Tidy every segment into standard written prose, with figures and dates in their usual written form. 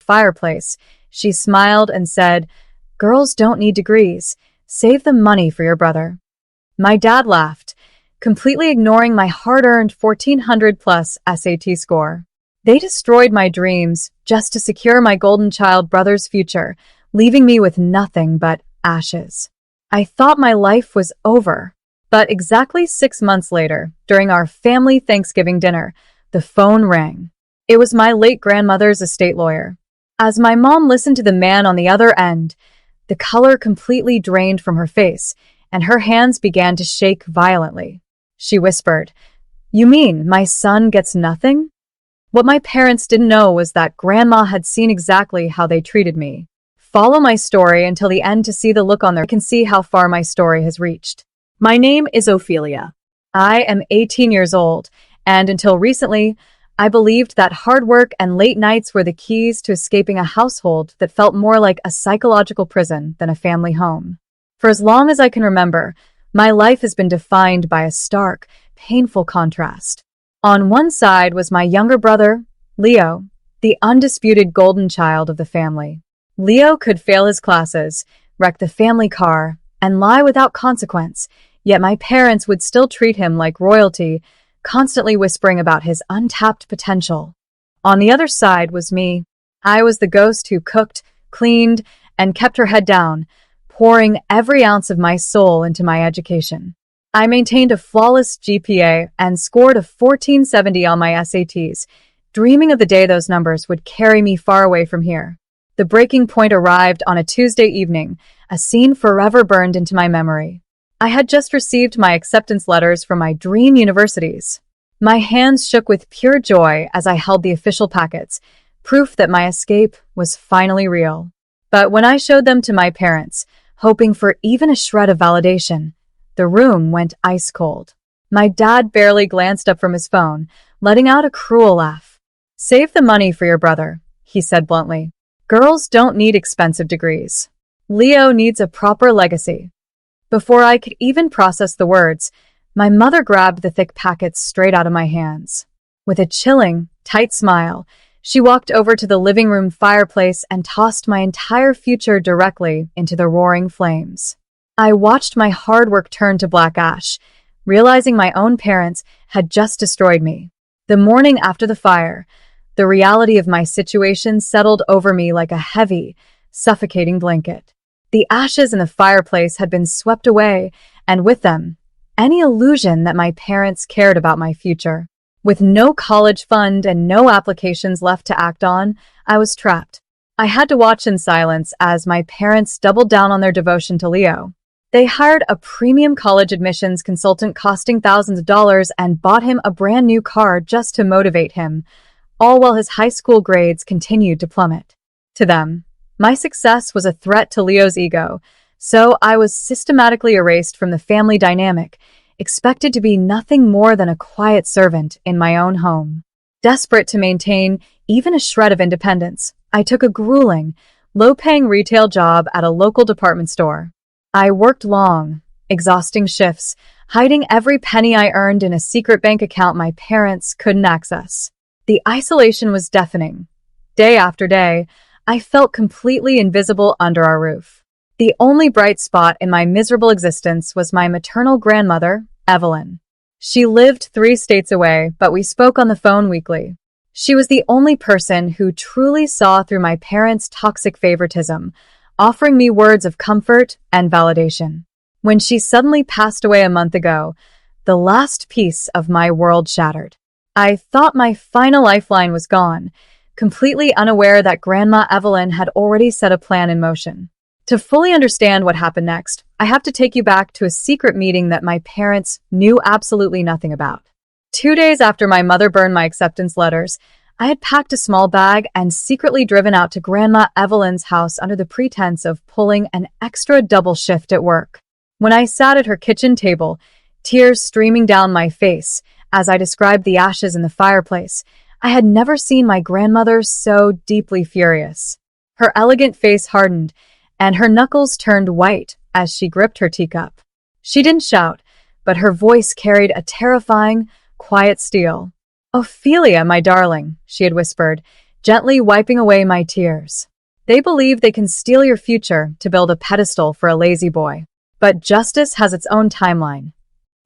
fireplace, she smiled and said, "Girls don't need degrees. Save the money for your brother." My dad laughed, completely ignoring my hard-earned 1400 plus SAT score. They destroyed my dreams just to secure my golden child brother's future, leaving me with nothing but ashes. I thought my life was over. But exactly 6 months later, during our family Thanksgiving dinner, the phone rang. It was my late grandmother's estate lawyer. As my mom listened to the man on the other end, the color completely drained from her face, and her hands began to shake violently. She whispered, "You mean my son gets nothing?" What my parents didn't know was that Grandma had seen exactly how they treated me. Follow my story until the end to see the look on their face. You can see how far my story has reached. My name is Ophelia. I am 18 years old, and until recently, I believed that hard work and late nights were the keys to escaping a household that felt more like a psychological prison than a family home. For as long as I can remember, my life has been defined by a stark, painful contrast. On one side was my younger brother, Leo, the undisputed golden child of the family. Leo could fail his classes, wreck the family car, and lie without consequence, yet my parents would still treat him like royalty, constantly whispering about his untapped potential. On the other side was me. I was the ghost who cooked, cleaned, and kept her head down, pouring every ounce of my soul into my education. I maintained a flawless GPA and scored a 1470 on my SATs, dreaming of the day those numbers would carry me far away from here. The breaking point arrived on a Tuesday evening, a scene forever burned into my memory. I had just received my acceptance letters from my dream universities. My hands shook with pure joy as I held the official packets, proof that my escape was finally real. But when I showed them to my parents, hoping for even a shred of validation, the room went ice cold. My dad barely glanced up from his phone, letting out a cruel laugh. "Save the money for your brother," he said bluntly. "Girls don't need expensive degrees. Leo needs a proper legacy." Before I could even process the words, my mother grabbed the thick packets straight out of my hands. With a chilling, tight smile, she walked over to the living room fireplace and tossed my entire future directly into the roaring flames. I watched my hard work turn to black ash, realizing my own parents had just destroyed me. The morning after the fire, the reality of my situation settled over me like a heavy, suffocating blanket. The ashes in the fireplace had been swept away, and with them, any illusion that my parents cared about my future. With no college fund and no applications left to act on, I was trapped. I had to watch in silence as my parents doubled down on their devotion to Leo. They hired a premium college admissions consultant costing thousands of dollars and bought him a brand new car just to motivate him, all while his high school grades continued to plummet. To them, my success was a threat to Leo's ego, so I was systematically erased from the family dynamic, expected to be nothing more than a quiet servant in my own home. Desperate to maintain even a shred of independence, I took a grueling, low-paying retail job at a local department store. I worked long, exhausting shifts, hiding every penny I earned in a secret bank account my parents couldn't access. The isolation was deafening. Day after day, I felt completely invisible under our roof. The only bright spot in my miserable existence was my maternal grandmother, Evelyn. She lived 3 states away, but we spoke on the phone weekly. She was the only person who truly saw through my parents' toxic favoritism, offering me words of comfort and validation. When she suddenly passed away a month ago, the last piece of my world shattered. I thought my final lifeline was gone, completely unaware that Grandma Evelyn had already set a plan in motion. To fully understand what happened next, I have to take you back to a secret meeting that my parents knew absolutely nothing about. 2 days after my mother burned my acceptance letters, I had packed a small bag and secretly driven out to Grandma Evelyn's house under the pretense of pulling an extra double shift at work. When I sat at her kitchen table, tears streaming down my face as I described the ashes in the fireplace, I had never seen my grandmother so deeply furious. Her elegant face hardened, and her knuckles turned white as she gripped her teacup. She didn't shout, but her voice carried a terrifying, quiet steel. "Ophelia, my darling," she had whispered, gently wiping away my tears. They believe they can steal your future to build a pedestal for a lazy boy. But justice has its own timeline.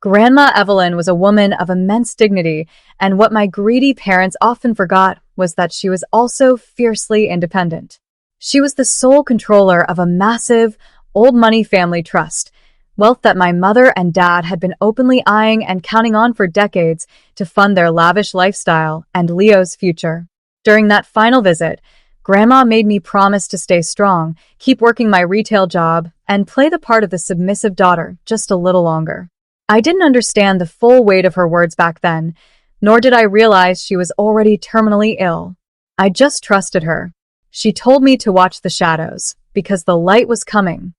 Grandma Evelyn was a woman of immense dignity, and what my greedy parents often forgot was that she was also fiercely independent. She was the sole controller of a massive, old money family trust, wealth that my mother and dad had been openly eyeing and counting on for decades to fund their lavish lifestyle and Leo's future. During that final visit, Grandma made me promise to stay strong, keep working my retail job, and play the part of the submissive daughter just a little longer. I didn't understand the full weight of her words back then, nor did I realize she was already terminally ill. I just trusted her. She told me to watch the shadows, because the light was coming.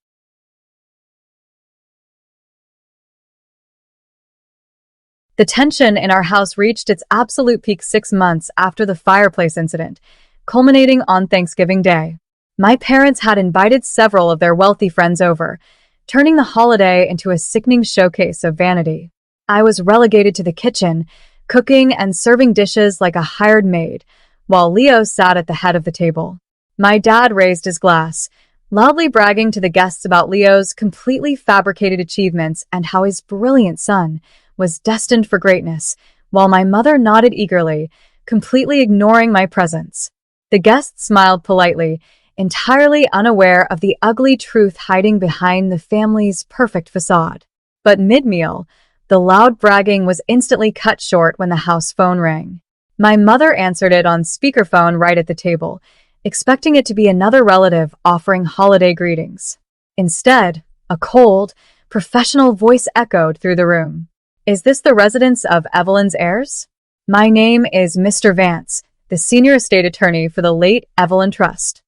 The tension in our house reached its absolute peak 6 months after the fireplace incident, culminating on Thanksgiving Day. My parents had invited several of their wealthy friends over, turning the holiday into a sickening showcase of vanity. I was relegated to the kitchen, cooking and serving dishes like a hired maid, while Leo sat at the head of the table. My dad raised his glass, loudly bragging to the guests about Leo's completely fabricated achievements and how his brilliant son was destined for greatness, while my mother nodded eagerly, completely ignoring my presence. The guests smiled politely, entirely unaware of the ugly truth hiding behind the family's perfect facade. But mid-meal, the loud bragging was instantly cut short when the house phone rang. My mother answered it on speakerphone right at the table, expecting it to be another relative offering holiday greetings. Instead, a cold, professional voice echoed through the room. "Is this the residence of Evelyn's heirs? My name is Mr. Vance, the senior estate attorney for the late Evelyn Trust."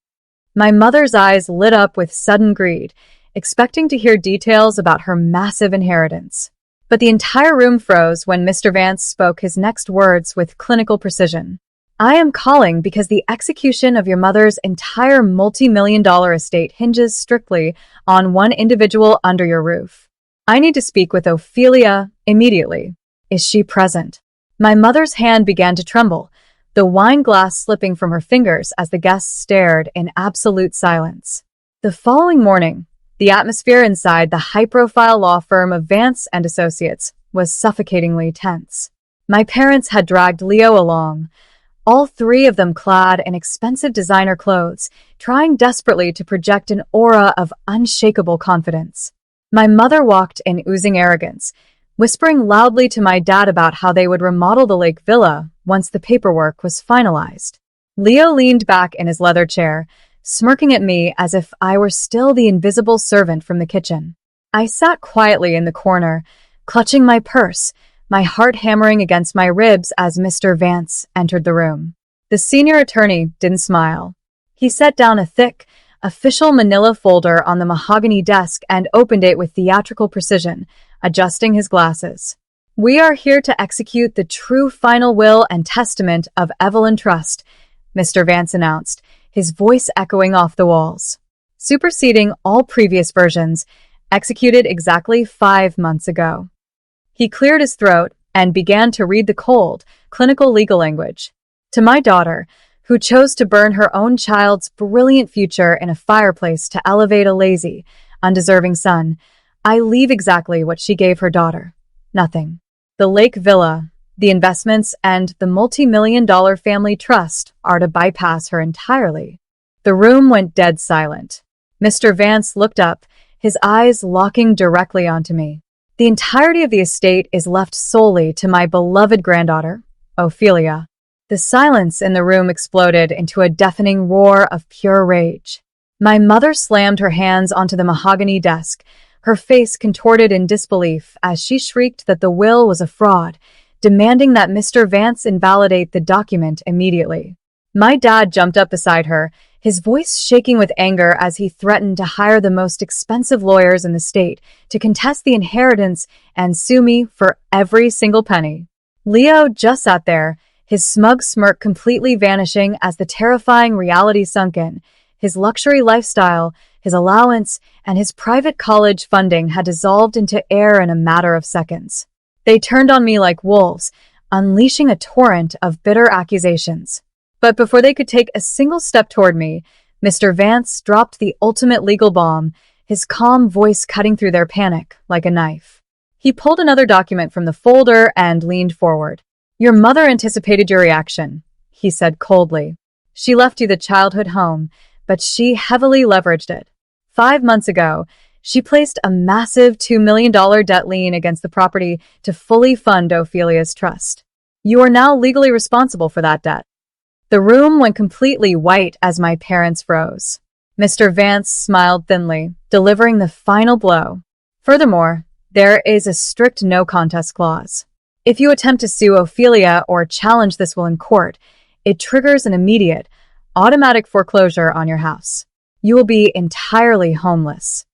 My mother's eyes lit up with sudden greed, expecting to hear details about her massive inheritance. But the entire room froze when Mr. Vance spoke his next words with clinical precision. "I am calling because the execution of your mother's entire multi-million-dollar estate hinges strictly on one individual under your roof. I need to speak with Ophelia immediately. Is she present?" My mother's hand began to tremble, the wine glass slipping from her fingers as the guests stared in absolute silence. The following morning, the atmosphere inside the high-profile law firm of Vance and Associates was suffocatingly tense. My parents had dragged Leo along, all three of them clad in expensive designer clothes, trying desperately to project an aura of unshakable confidence. My mother walked in oozing arrogance, whispering loudly to my dad about how they would remodel the lake villa once the paperwork was finalized. Leo leaned back in his leather chair, smirking at me as if I were still the invisible servant from the kitchen. I sat quietly in the corner, clutching my purse, my heart hammering against my ribs as Mr. Vance entered the room. The senior attorney didn't smile. He set down a thick, official manila folder on the mahogany desk and opened it with theatrical precision, adjusting his glasses. "We are here to execute the true final will and testament of Evelyn Trust," Mr. Vance announced, his voice echoing off the walls. Superseding all previous versions, executed exactly 5 months ago. He cleared his throat and began to read the cold, clinical legal language. "To my daughter, who chose to burn her own child's brilliant future in a fireplace to elevate a lazy, undeserving son, I leave exactly what she gave her daughter. Nothing. The lake villa, the investments, and the multi-million-dollar family trust are to bypass her entirely." The room went dead silent. Mr. Vance looked up, his eyes locking directly onto me. "The entirety of the estate is left solely to my beloved granddaughter, Ophelia." The silence in the room exploded into a deafening roar of pure rage. My mother slammed her hands onto the mahogany desk, her face contorted in disbelief as she shrieked that the will was a fraud, demanding that Mr. Vance invalidate the document immediately. My dad jumped up beside her, his voice shaking with anger as he threatened to hire the most expensive lawyers in the state to contest the inheritance and sue me for every single penny. Leo just sat there, his smug smirk completely vanishing as the terrifying reality sunk in. His luxury lifestyle, his allowance, and his private college funding had dissolved into air in a matter of seconds. They turned on me like wolves, unleashing a torrent of bitter accusations. But before they could take a single step toward me, Mr. Vance dropped the ultimate legal bomb, his calm voice cutting through their panic like a knife. He pulled another document from the folder and leaned forward. "Your mother anticipated your reaction," he said coldly. "She left you the childhood home, but she heavily leveraged it. 5 months ago, she placed a massive $2 million debt lien against the property to fully fund Ophelia's trust. You are now legally responsible for that debt." The room went completely white as my parents froze. Mr. Vance smiled thinly, delivering the final blow. "Furthermore, there is a strict no contest clause. If you attempt to sue Ophelia or challenge this will in court, it triggers an immediate, automatic foreclosure on your house. You will be entirely homeless."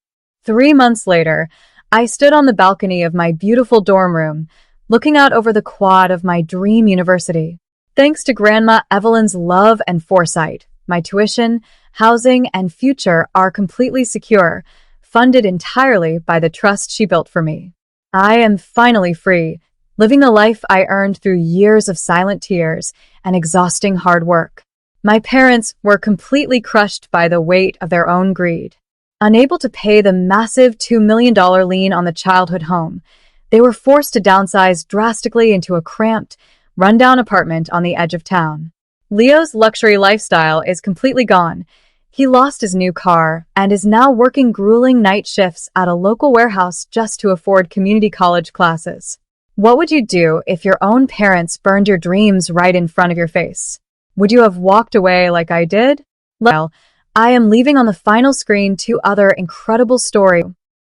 3 months later, I stood on the balcony of my beautiful dorm room, looking out over the quad of my dream university. Thanks to Grandma Evelyn's love and foresight, my tuition, housing, and future are completely secure, funded entirely by the trust she built for me. I am finally free, living the life I earned through years of silent tears and exhausting hard work. My parents were completely crushed by the weight of their own greed. Unable to pay the massive $2 million lien on the childhood home, they were forced to downsize drastically into a cramped, rundown apartment on the edge of town. Leo's luxury lifestyle is completely gone. He lost his new car and is now working grueling night shifts at a local warehouse just to afford community college classes. What would you do if your own parents burned your dreams right in front of your face? Would you have walked away like I did? Well, I am leaving on the final screen 2 other incredible stories.